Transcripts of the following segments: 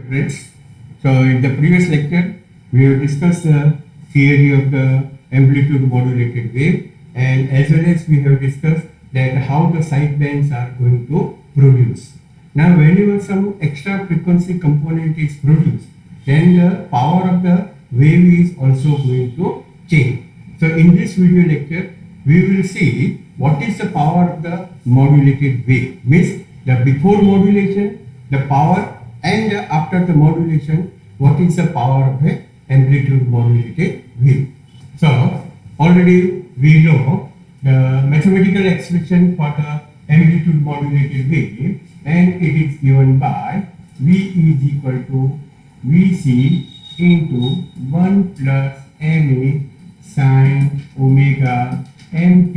friends. So in the previous lecture, we have discussed the theory of the amplitude modulated wave, and as well as we have discussed that how the sidebands are going to produce. Now whenever some extra frequency component is produced, then the power of the wave is also going to change. So in this video lecture, we will see what is the power of the modulated wave, means the before modulation, the power, and after the modulation, what is the power of a amplitude modulated wave. So already we know the mathematical expression for the amplitude modulated wave, and it is given by V is equal to Vc into 1 plus Ma sin omega mt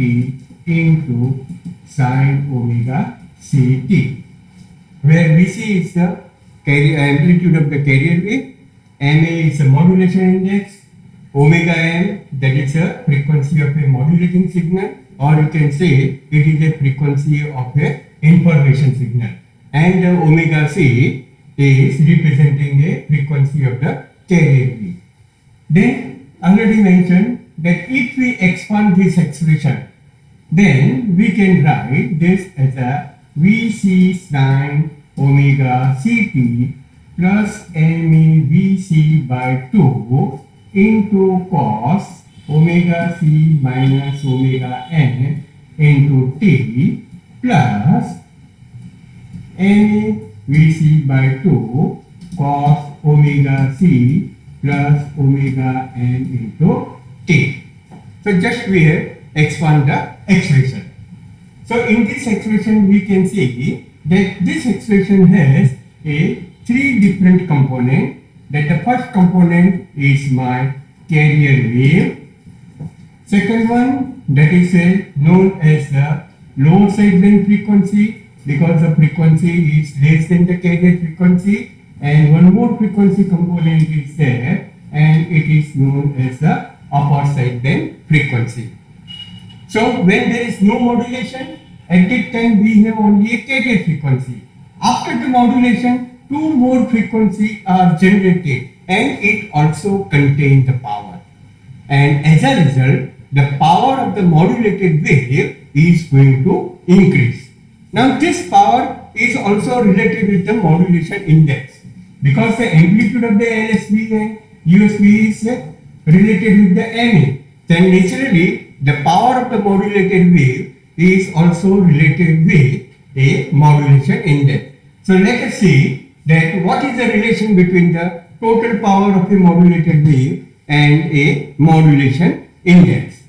into sin omega ct, where Vc is the amplitude of the carrier wave, Ma is the modulation index, omega m, that is a frequency of a modulating signal, or you can say it is a frequency of a information signal, and omega c is representing a frequency of the carrier wave. Then already mentioned that if we expand this expression, then we can write this as a Vc sin omega ct plus Ma Vc by 2 into cos omega c minus omega n into t plus Ma Vc by 2 cos omega c plus omega n into t. So just we have expand the expression. So in this expression we can see that this expression has a three different component. That the first component is my carrier wave. Second one, that is known as the lower sideband frequency, because the frequency is less than the carrier frequency, and one more frequency component is there, and it is known as the upper sideband frequency. So when there is no modulation, at that time we have only a carrier frequency. After the modulation, two more frequencies are generated, and it also contains the power. And as a result, the power of the modulated wave is going to increase. Now this power is also related with the modulation index, because the amplitude of the LSB and USB is related with the Ma. Then naturally the power of the modulated wave is also related with a modulation index. So let us see that what is the relation between the total power of a modulated wave and a modulation index.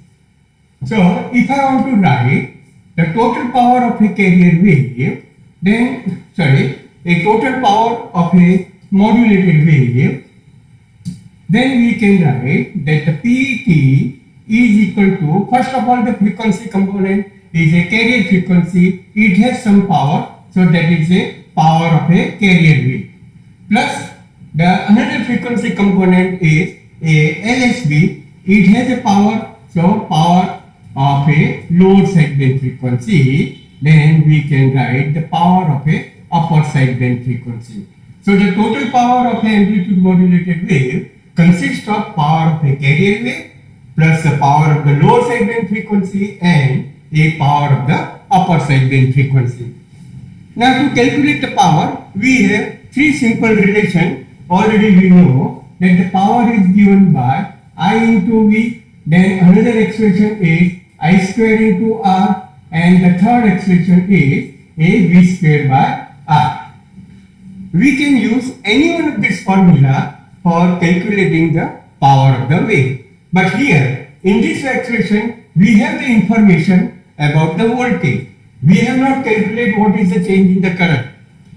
So if I want to write the total power of a carrier wave, then a total power of a modulated wave, then we can write that the Pt is equal to, first of all, the frequency component is a carrier frequency, it has some power, so that is a power of a carrier wave, plus the another frequency component is a LSB, it has a power, so power of a lower sideband frequency, then we can write the power of a upper sideband frequency. So the total power of an amplitude modulated wave consists of power of a carrier wave plus the power of the lower sideband frequency and a power of the upper sideband frequency. Now to calculate the power, we have three simple relations. Already we know that the power is given by I into V, then another expression is I square into R, and the third expression is a V square by R. We can use any one of this formula for calculating the power of the wave. But here in this expression we have the information about the voltage. We have not calculated what is the change in the current.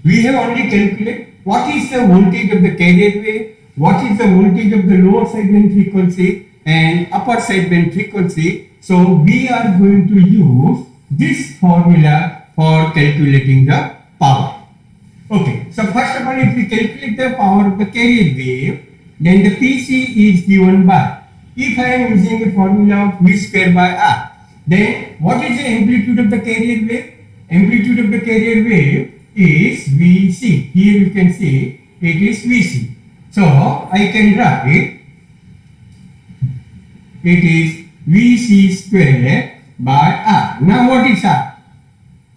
We have only calculated what is the voltage of the carrier wave, what is the voltage of the lower sideband frequency and upper sideband frequency. So we are going to use this formula for calculating the power. Okay, so first of all, if we calculate the power of the carrier wave, then the Pc is given by, if I am using a formula of V square by R, then what is the amplitude of the carrier wave? Amplitude of the carrier wave is Vc. Here you can see it is Vc. So I can write it is Vc square by R. Now what is R?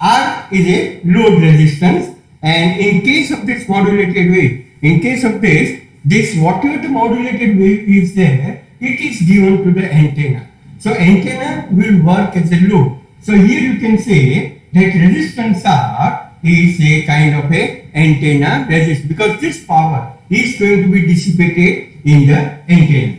R is a load resistance, and in case of this modulated wave, in case of this whatever the modulated wave is there, it is given to the antenna. So antenna will work as a load. So here you can say that resistance R is a kind of a antenna resistance, because this power is going to be dissipated in the antenna.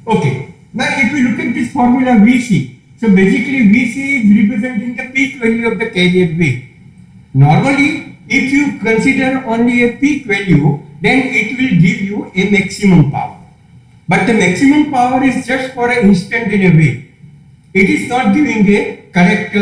Okay. Now if we look at this formula Vc, so basically Vc is representing the peak value of the carrier wave. Normally, if you consider only a peak value, then it will give you a maximum power. But the maximum power is just for an instant in a wave. It is not giving a correct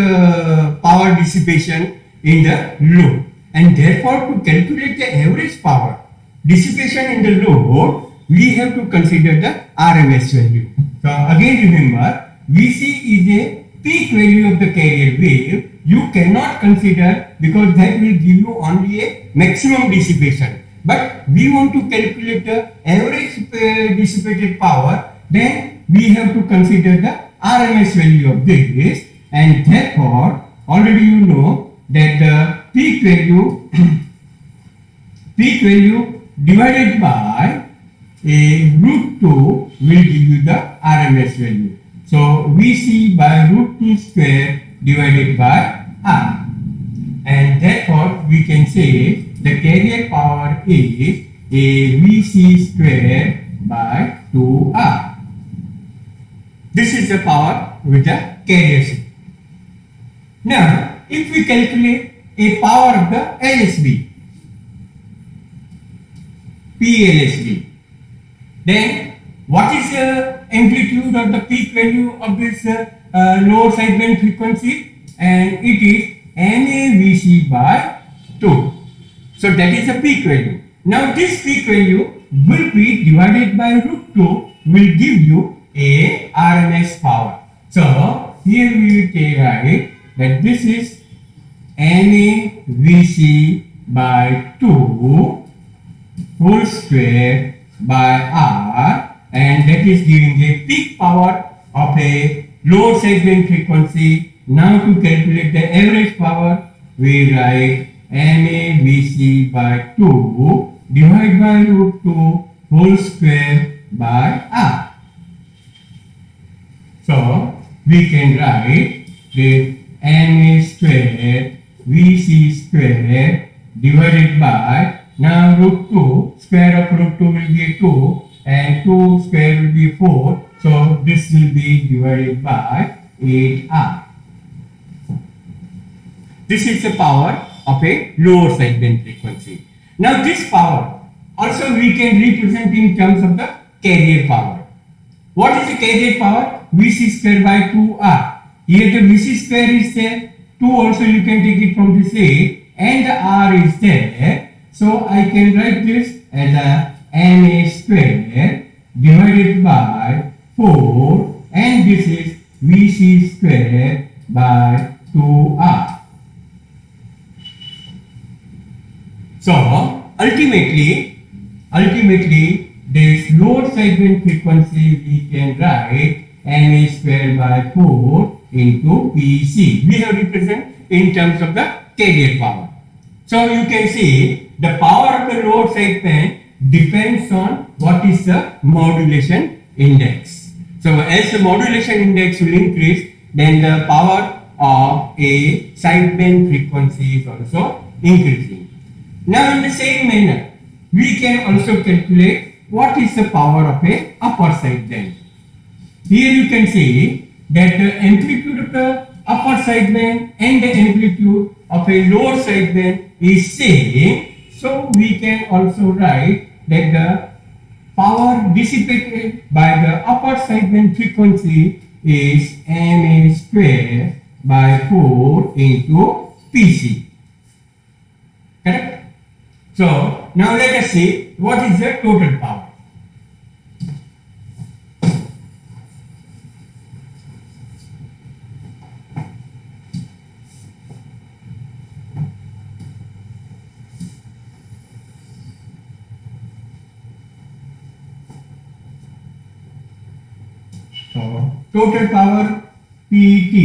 power dissipation in the load. And therefore, to calculate the average power dissipation in the load, we have to consider the RMS value. So again remember, Vc is a peak value of the carrier wave. You cannot consider, because that will give you only a maximum dissipation. But we want to calculate the average dissipated power, then we have to consider the RMS value of this, and therefore already you know that the peak value divided by a root 2 will give you the RMS value. So Vc by root 2 square divided by R, and therefore we can say the carrier power is a Vc square by 2R. This is the power with the carrier signal. Now if we calculate a power of the LSB, PLSB, then what is the amplitude or the peak value of this lower sideband frequency? And it is MAVC by 2. So that is the peak value. Now this peak value will be divided by root 2, will give you a RMS power. So here we will write that this is MAVC by 2 whole square by R, and that is giving a peak power of a lower sideband frequency. Now to calculate the average power, we write MAVC by 2 divided by root 2 whole square by R. So we can write that MA square VC square divided by, now root 2, square of root 2 will be 2, and 2 square will be 4, so this will be divided by 8R. This is the power of a lower sideband frequency. Now this power also we can represent in terms of the carrier power. What is the carrier power? Vc square by 2R. Here the Vc square is there, 2 also you can take it from this 8, and the R is there. So I can write this as a MA square divided by 4, and this is Vc square by 2R. So ultimately this lower sideband frequency we can write MA square by 4 into Vc. We have represent in terms of the carrier power. So you can see the power of the lower sideband depends on what is the modulation index. So as the modulation index will increase, then the power of a sideband frequency is also increasing. Now in the same manner, we can also calculate what is the power of a upper sideband. Here you can see that the amplitude of the upper sideband and the amplitude of a lower sideband is same. So we can also write that the power dissipated by the upper sideband frequency is MA square by 4 into PC. Correct? So now let us see what is the total power. So total power PT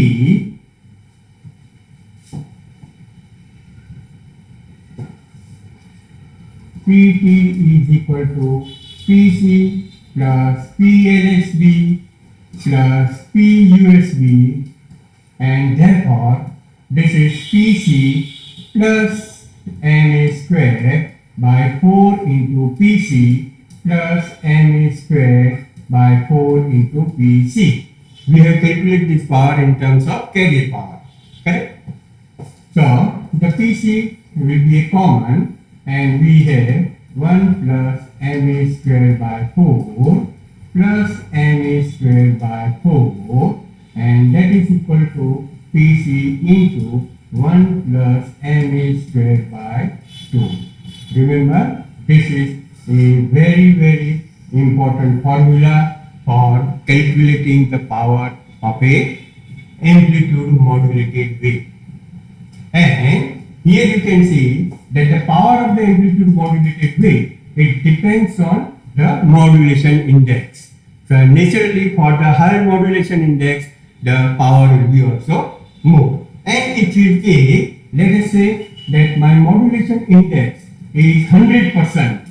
is equal to PC plus PLSB plus PUSB, and therefore this is PC plus MA square by 4 into PC plus MA square by 4 into PC. We have calculated this power in terms of carrier power, correct? So the PC will be a common, and we have 1 plus MA square by 4 plus MA square by 4, and that is equal to PC into 1 plus MA square by 2. Remember, this is a very important formula for calculating the power of a amplitude modulated wave. And here you can see that the power of the amplitude modulated wave, it depends on the modulation index. So naturally, for the higher modulation index, the power will be also more. And if you take, let us say that my modulation index is 100%,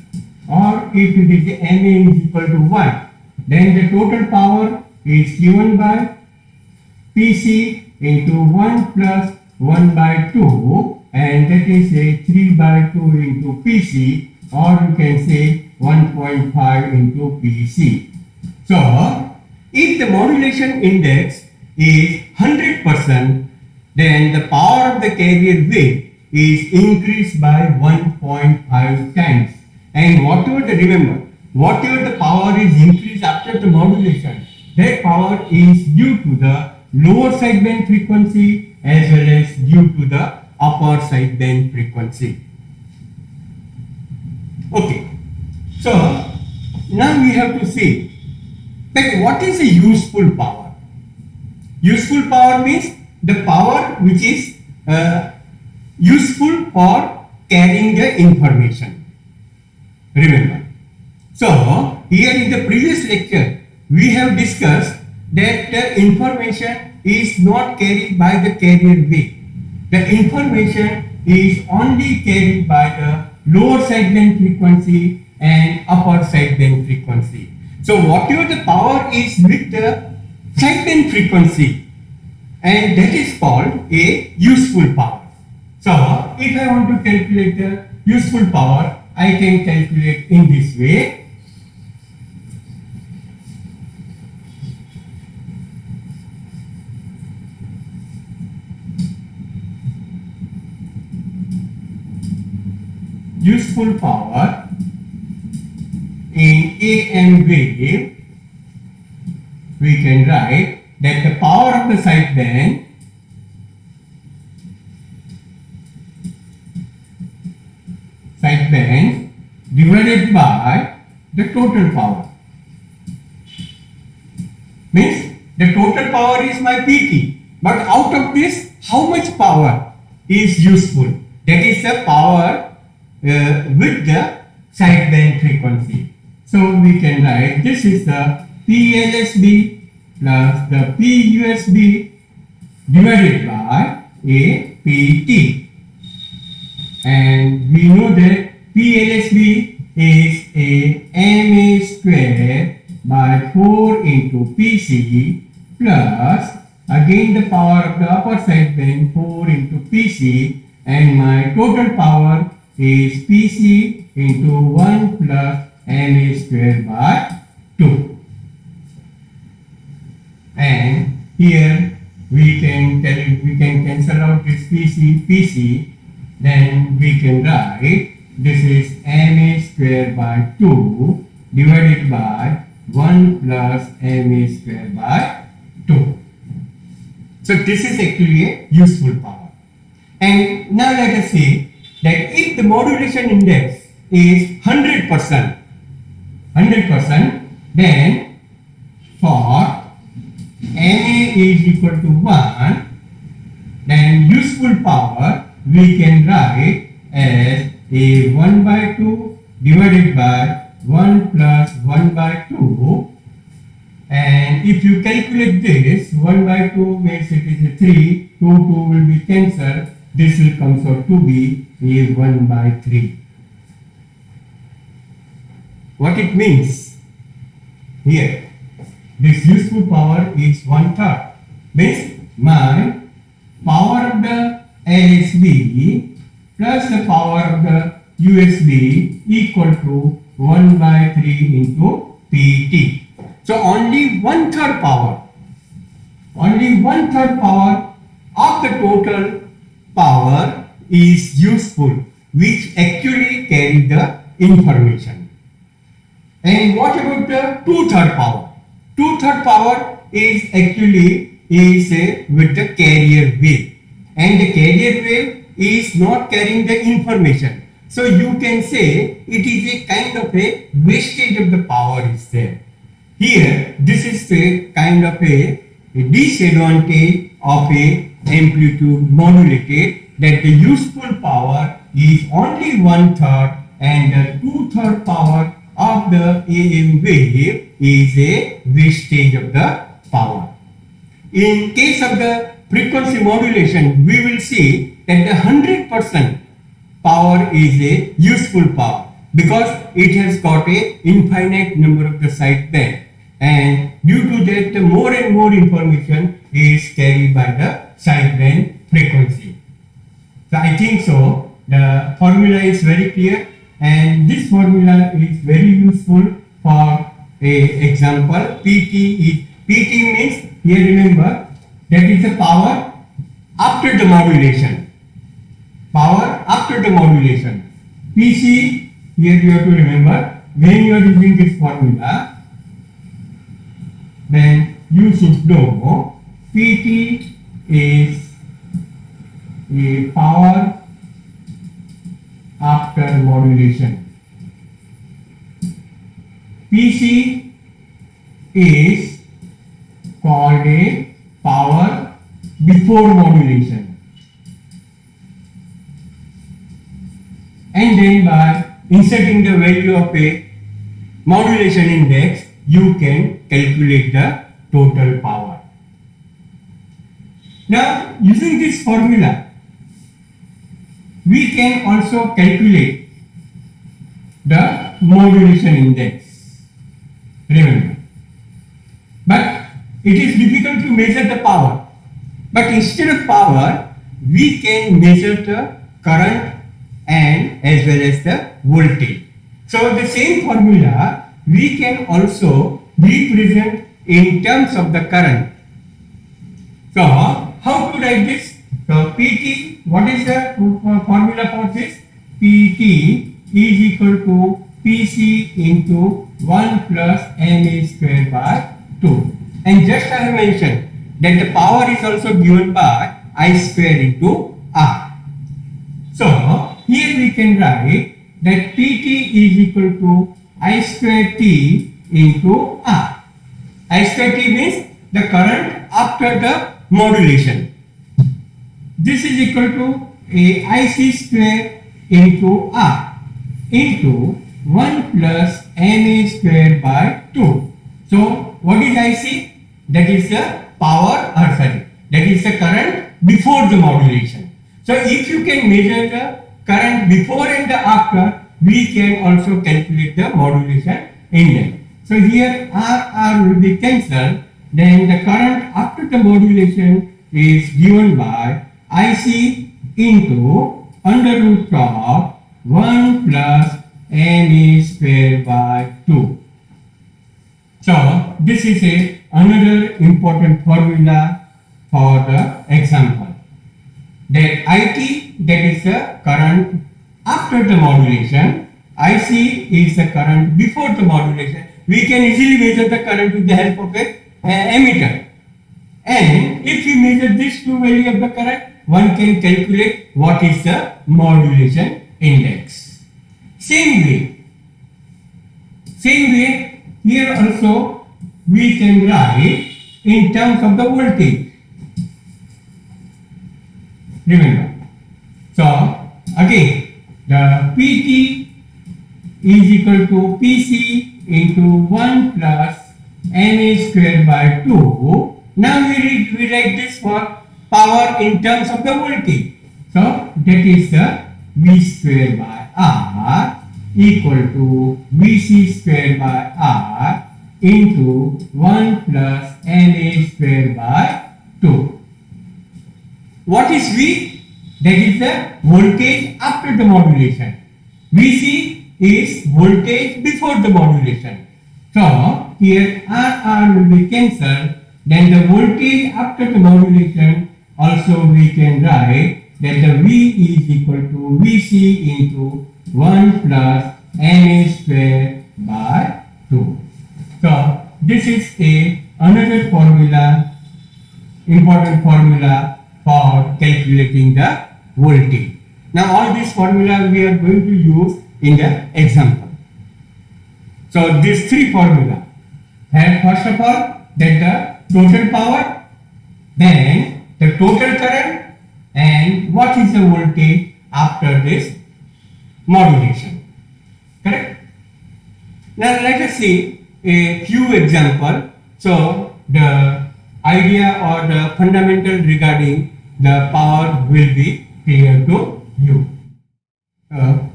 or if it is MA is equal to 1, then the total power is given by PC into 1 plus 1 by 2, and that is a 3 by 2 into PC, or you can say 1.5 into PC. So, if the modulation index is 100%, then the power of the carrier wave is increased by 1.5 times. And whatever the power is increased after the modulation, that power is due to the lower sideband frequency as well as due to the upper sideband frequency. Okay, so now we have to see that what is a useful power. Useful power means the power which is useful for carrying the information. Remember. So here in the previous lecture we have discussed that the information is not carried by the carrier wave. The information is only carried by the lower sideband frequency and upper sideband frequency. So whatever the power is with the sideband frequency, and that is called a useful power. So if I want to calculate the useful power, I can calculate in this way. Useful power in AM wave, we can write that the power of the sideband divided by the total power. Means the total power is my PT, but out of this, how much power is useful? That is the power with the sideband frequency. So we can write this is the PLSB plus the PUSB divided by a PT. And we know that PLSB is a MA square by 4 into PC plus again the power of the upper sideband 4 into PC, and my total power is PC into 1 plus MA square by 2. And here we can cancel out this PC, then we can write this is MA square by 2 divided by 1 plus MA square by 2. So this is actually a useful power. And now let us say that if the modulation index is 100%, then for MA is equal to 1, then useful power we can write as a 1 by 2 divided by 1 plus 1 by 2 And if you calculate this, 1 by 2 means it is a 3, 2 will be cancelled, this will come out to be a 1 by 3. What it means? Here, this useful power is 1/3. Means my power of the ASB plus the power of the USB equal to 1 by 3 into PT. So only 1/3 power, only 1/3 power of the total power is useful, which actually carry the information. And what about the 2/3 power? 2/3 power is actually with the carrier wave, and the carrier wave is not carrying the information. So you can say it is a kind of a wastage of the power is there. Here, this is a kind of a disadvantage of a amplitude modulated, that the useful power is only 1/3 and the 2/3 power of the AM wave is a wastage of the power. In case of the frequency modulation, we will see that the 100% power is a useful power because it has got a infinite number of the sideband, and due to that the more and more information is carried by the sideband frequency. So I think so the formula is very clear, and this formula is very useful for a example. PT means, here remember, that is the power after the modulation. Power after the modulation. PC, here you have to remember, when you are using this formula, then you should know PT is a power after modulation. PC is called a power before modulation. And then by inserting the value of a modulation index, you can calculate the total power. Now, using this formula, we can also calculate the modulation index. Remember. But it is difficult to measure the power. But instead of power, we can measure the current and as well as the voltage. So the same formula we can also represent in terms of the current. So how to write this? So PT, what is the formula for this? PT is equal to PC into 1 plus MA square by 2. And just I have mentioned that the power is also given by I square into R. So here we can write that PT is equal to I square T into R. I square T means the current after the modulation. This is equal to a IC square into R into 1 plus MA square by 2. So what is IC? That is the power, that is the current before the modulation. So if you can measure the current before and the after, we can also calculate the modulation index. So here R will be cancelled, then the current after the modulation is given by IC into under root of 1 plus MA square by 2. So this is another important formula for the example. That IT, that is the current after the modulation, IC is the current before the modulation. We can easily measure the current with the help of an ammeter. And if we measure these two values of the current, one can calculate what is the modulation index. Same way, here also we can write in terms of the voltage. Remember. So again, the PT is equal to PC into 1 plus ma square by 2. Now we write this for power in terms of the voltage. So that is the V square by R equal to Vc square by R into 1 plus ma square by 2. What is V? That is the voltage after the modulation. Vc is voltage before the modulation. So here R will be cancelled. Then the voltage after the modulation also we can write that the V is equal to Vc into 1 plus ma square by 2. So this is another formula, important formula for calculating the voltage. Now all these formula we are going to use in the example. So these three formula, and first of all that the total power, then the total current, and what is the voltage after this modulation. Correct? Now let us see a few example. So the idea or the fundamental regarding the power will be clear to you.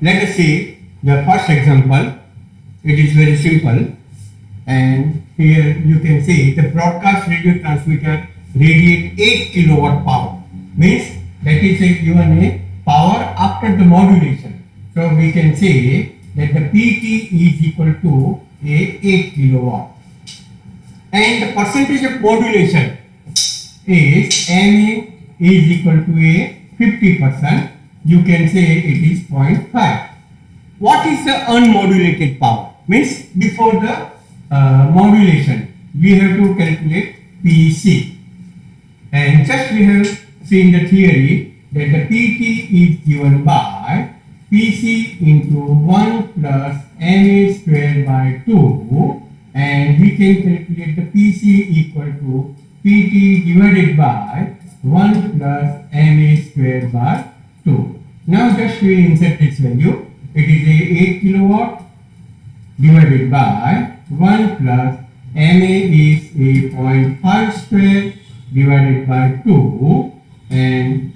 Let us see the first example. It is very simple, and here you can see the broadcast radio transmitter radiate 8 kilowatt power, means that is given a power after the modulation. So we can say that the PT is equal to a 8 kilowatt, and the percentage of modulation is Ma is equal to a 50%. You can say it is 0.5. What is the unmodulated power? Means before the modulation we have to calculate PC, and just we have seen the theory that the PT is given by PC into 1 plus Ma square by 2, and we can calculate the PC equal to PT divided by 1 plus Ma square by 2. Now just we insert this value. It is a 8 kilowatt divided by 1 plus Ma is a 0.5 square divided by 2, and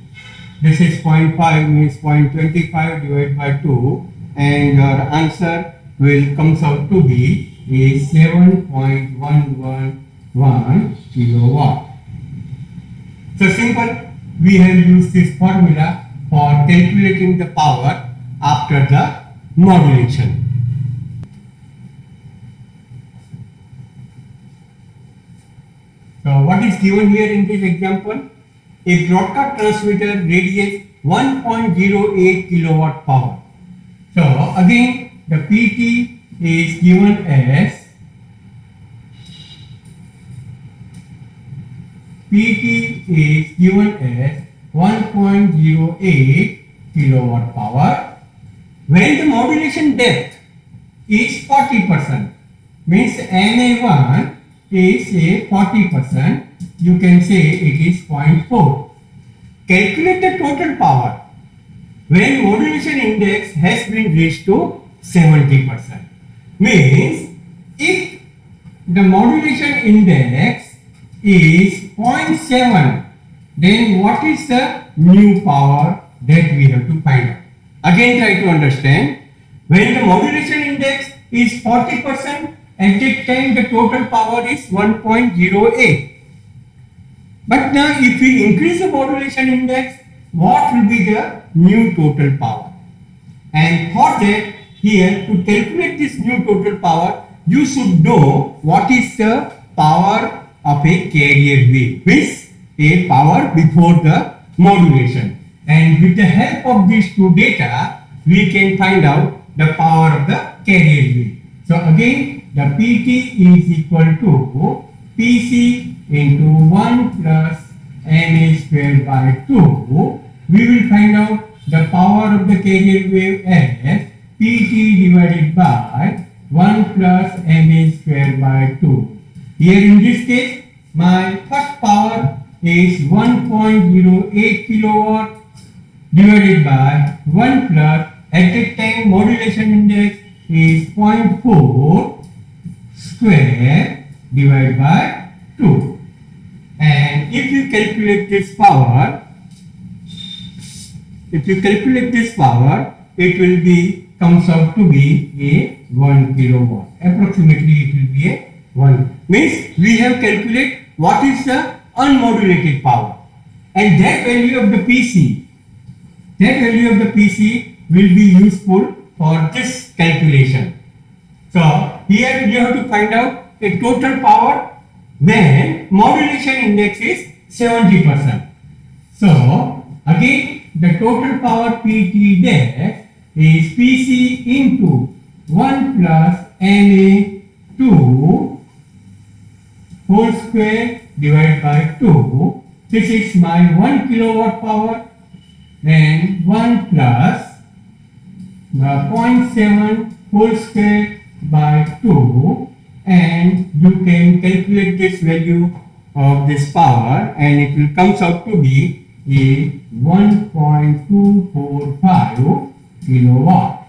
this is 0.5 means 0.25 divided by 2, and your answer will comes out to be a 7.111 kilowatt. So simple, we have used this formula for calculating the power after the modulation. So what is given here in this example? A broadcast transmitter radiates 1.08 kilowatt power. So again the PT is given as PT is given as 1.08 kilowatt power. When the modulation depth is 40%, means Ma1 is a 40%, you can say it is 0.4. Calculate the total power when modulation index has been reached to 70%. Means if the modulation index is 0.7, then what is the new power that we have to find out? Again try to understand, when the modulation index is 40%, at that time the total power is 1.08. But now if we increase the modulation index, what will be the new total power? And for that, here to calculate this new total power, you should know what is the power of a carrier wave, means a power before the modulation. And with the help of these two data, we can find out the power of the carrier wave. So again, the PT is equal to PC into 1 plus Ma square by 2. We will find out the power of the carrier wave as PT divided by 1 plus Ma square by 2. Here in this case, my first power is 1.08 kilowatt divided by 1 plus, at that time modulation index is 0.4 square divided by 2. And if you calculate this power, it will be comes out to be a 1 kilowatt. Approximately it will be a 1. Means we have calculated what is the unmodulated power, and that value of the PC will be useful for this calculation. So here you have to find out a total power when modulation index is 70%. So again the total power PT dash is PC into 1 plus MA2 whole square divided by 2. This is my 1 kilowatt power. Then 1 plus 0.7 whole square by 2, and you can calculate this value of this power, and it will comes out to be a 1.245 kilowatt.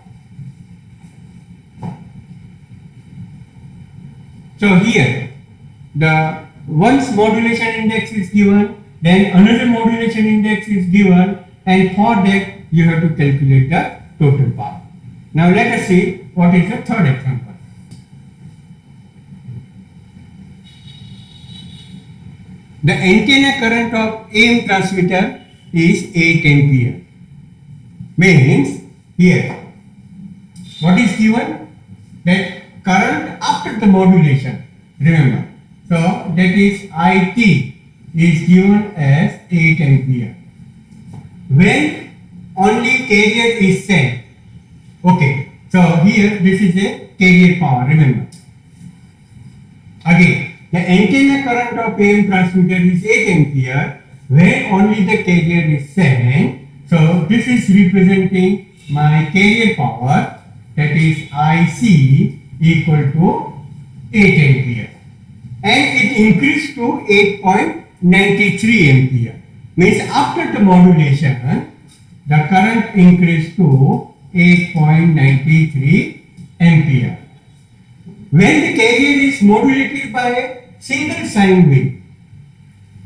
So here the once modulation index is given, then another modulation index is given, and for that you have to calculate the total power. Now let us see what is the third example. The antenna current of AM transmitter is 8 ampere. Means here what is given? That current after the modulation, remember. So that is IT is given as 8 ampere. When only carrier is sent. Okay, so here this is a carrier power, remember. Again, the antenna current of AM transmitter is 8 ampere when only the carrier is sent. So this is representing my carrier power, that is IC equal to 8 ampere. And it increased to 8.93 ampere. Means after the modulation, the current increased to 8.93 ampere. When the carrier is modulated by a single sine wave,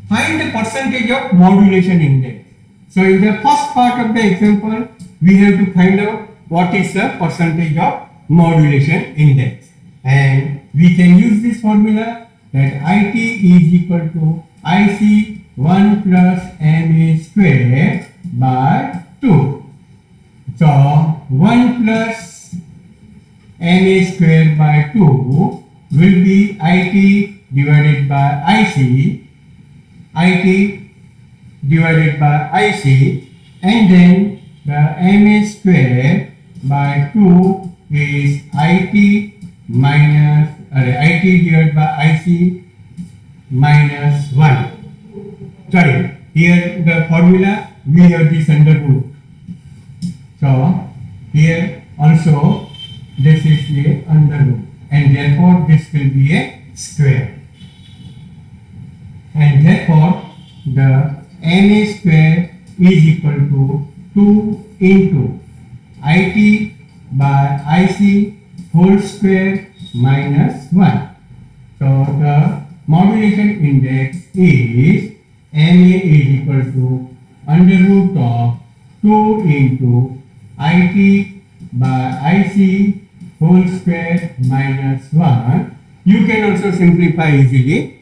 find the percentage of modulation index. So in the first part of the example, we have to find out what is the percentage of modulation index. And we can use this formula that IT is equal to IC 1 plus MA square by 2. So 1 plus MA square by 2 will be IT divided by IC, and then the MA square by 2 is IT divided by IC minus 1. Sorry, here the formula we have this under root. So here also this is a under root, and therefore this will be a square, and therefore the MA square is equal to 2 into IT by IC whole square minus 1. So the modulation index is MA is equal to under root of 2 into IT by IC whole square minus 1. You can also simplify easily.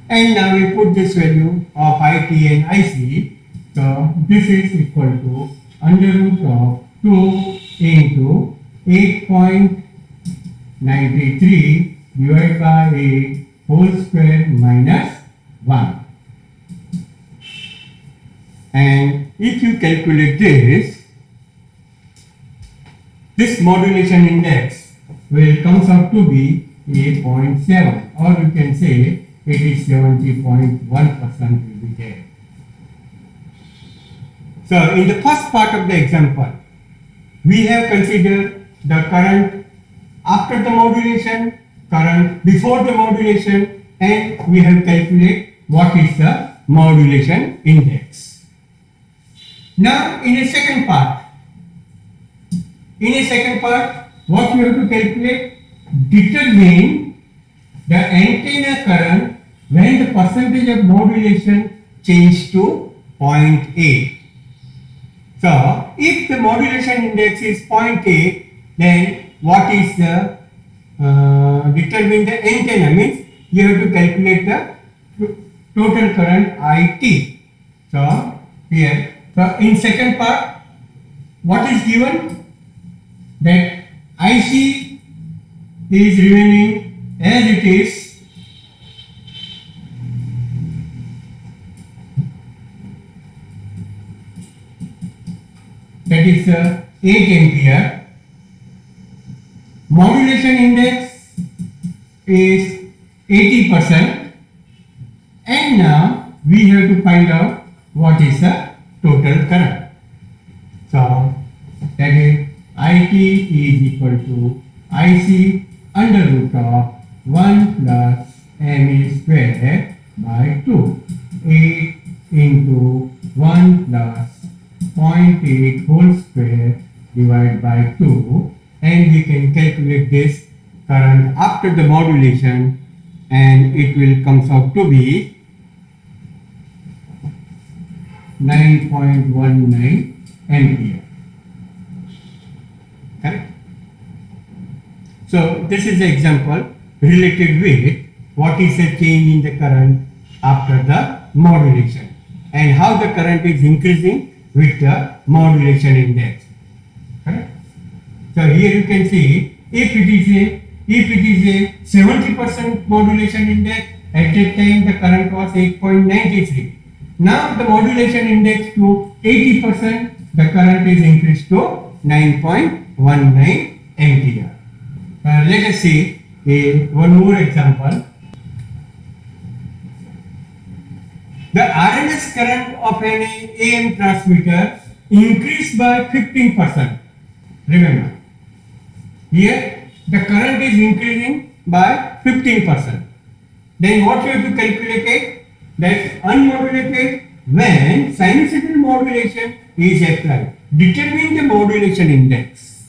And now we put this value of IT and IC. So this is equal to under root of 2 into 8.93 divided by 8 whole square minus 1. And if you calculate this modulation index will comes out to be 8.7, or you can say it is 70.1% will be there. So in the first part of the example, we have considered the current after the modulation, current before the modulation, and we have calculated what is the modulation index. Now in a second part, what you have to calculate? Determine the antenna current when the percentage of modulation change to 0.8. So if the modulation index is 0.8, then what is the determine the antenna, means you have to calculate the total current IT. So here, so in second part, what is given? That IC is remaining as it is, that is 8 ampere. Modulation index is 80%, and now we have to find out what is the total current. So that is IT is equal to IC under root of 1 plus MA square by 2. 8 into 1 plus 0.8 whole square divided by 2, and we can calculate this current after the modulation, and it will comes out to be 9.19 ampere. Correct? So this is the example related with what is the change in the current after the modulation and how the current is increasing with the modulation index. Correct? So here you can see if it is a 70% modulation index, at that time the current was 8.93. Now the modulation index to 80%, the current is increased to 9.19 ampere. Let us see one more example. The RMS current of an AM transmitter increased by 15%. Remember, here the current is increasing by 15%. Then what you have to calculate it? That unmodulated when sinusoidal modulation is applied. Determine the modulation index.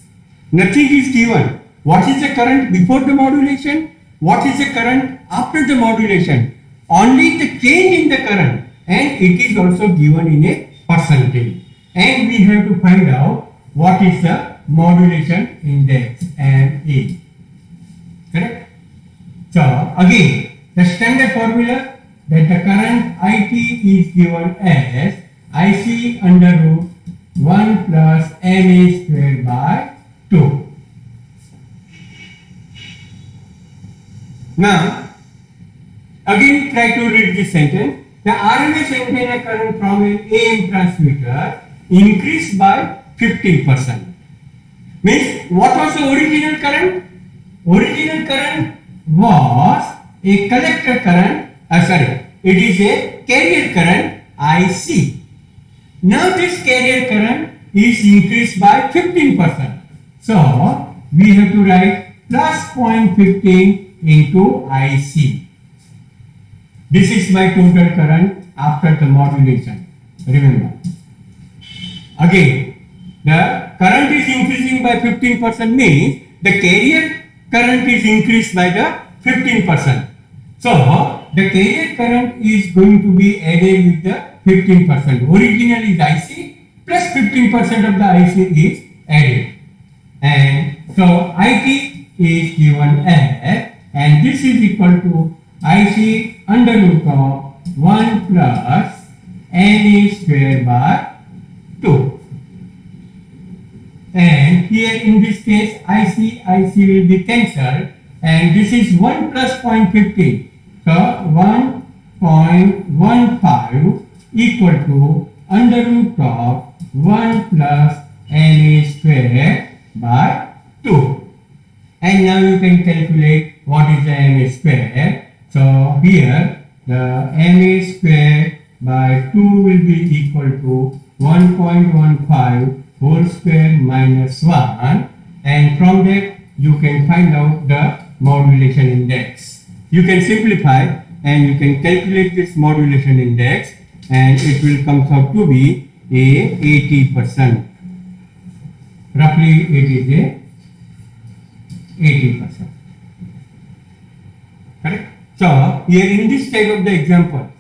Nothing is given. What is the current before the modulation? What is the current after the modulation? Only the change in the current, and it is also given in a percentage. And we have to find out what is the modulation index, MA. Correct? So again, the standard formula that the current IT is given as IC under root 1 plus MA square by 2. Now, again try to read this sentence. The RMS antenna current from an AM transmitter increased by 15%. Means what was the original current? Original current was a collector current, it is a carrier current IC. Now this carrier current is increased by 15%. So we have to write plus 0.15 into IC. This is my total current after the modulation. Remember. Again, the current is increasing by 15% means the carrier current is increased by the 15%. So the carrier current is going to be added with the 15%. Original is IC plus 15% of the IC is added. And so IT is given as, and this is equal to IC under root of 1 plus NA square by 2. And here in this case IC will be cancelled, and this is 1 plus 0.15. So 1.15 equal to under root of 1 plus NA square by 2. And now you can calculate what is the MA square. So here the MA square by 2 will be equal to 1.15 whole square minus 1, and from that you can find out the modulation index. You can simplify and you can calculate this modulation index, and it will come out to be a 80%. Roughly it is a 80%. Correct? So here in this type of the example,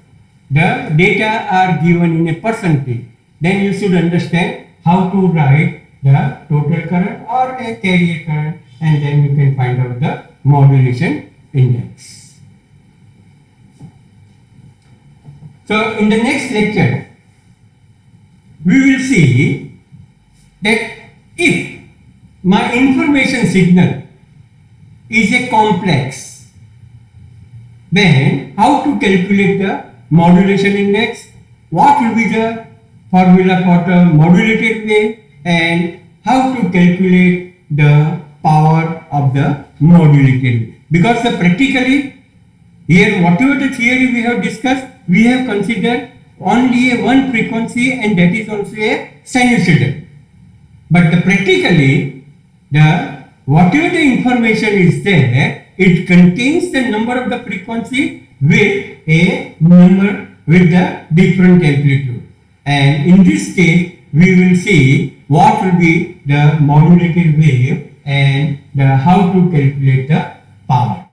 the data are given in a percentage. Then you should understand how to write the total current or a carrier current, and then you can find out the modulation index. So in the next lecture, we will see that if my information signal is a complex, then how to calculate the modulation index, what will be the formula for the modulated wave, and how to calculate the power of the modulated wave. Because practically here whatever the theory we have discussed, we have considered only a one frequency, and that is also a sinusoidal. But practically the whatever the information is there, it contains the number of the frequency with a number with the different amplitude. And in this case, we will see what will be the modulated wave and how to calculate the power.